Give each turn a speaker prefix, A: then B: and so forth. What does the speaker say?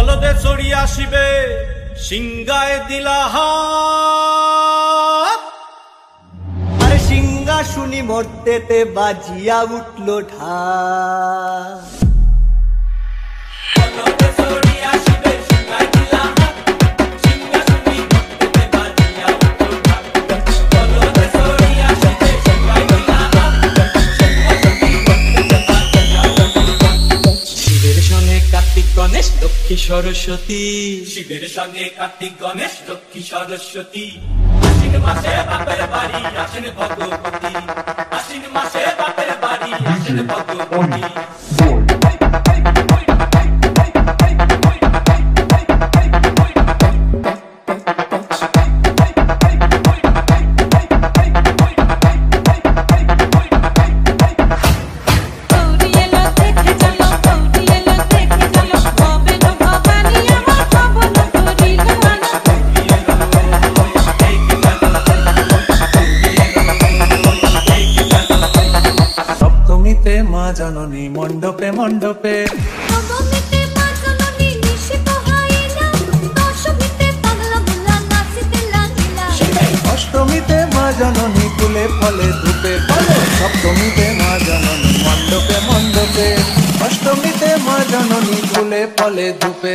A: জলদে চড়ি আসিবে সিংগায় দিলা হাত।
B: আরে সিংহা শুনি মরতেতে বাজিয়া উঠলো ঢাক।
C: গণেশ লক্ষ্মী সরস্বতী,
A: শিবের সঙ্গে কার্তিক গণেশ লক্ষ্মী সরস্বতী। আশ্বিন মাসে বাপের বাড়ি আসেন ভগবতী, আশ্বিন মাসে বাপের বাড়ি আসেন ভগবতী।
C: সপ্তমীতে মা জননী মণ্ডপে মণ্ডপে,
D: নবমীতে মা জননী নিশি পোহাইলা, দশমীতে পাগলা বুলা নাচিতে লাগিলা।
C: অষ্টমীতে মা জননী ফুলে ফলে ধূপে ফলে, সপ্তমীতে মা জননী মণ্ডপে মণ্ডপে, অষ্টমীতে মা জননী ফুলে ফলে ধূপে।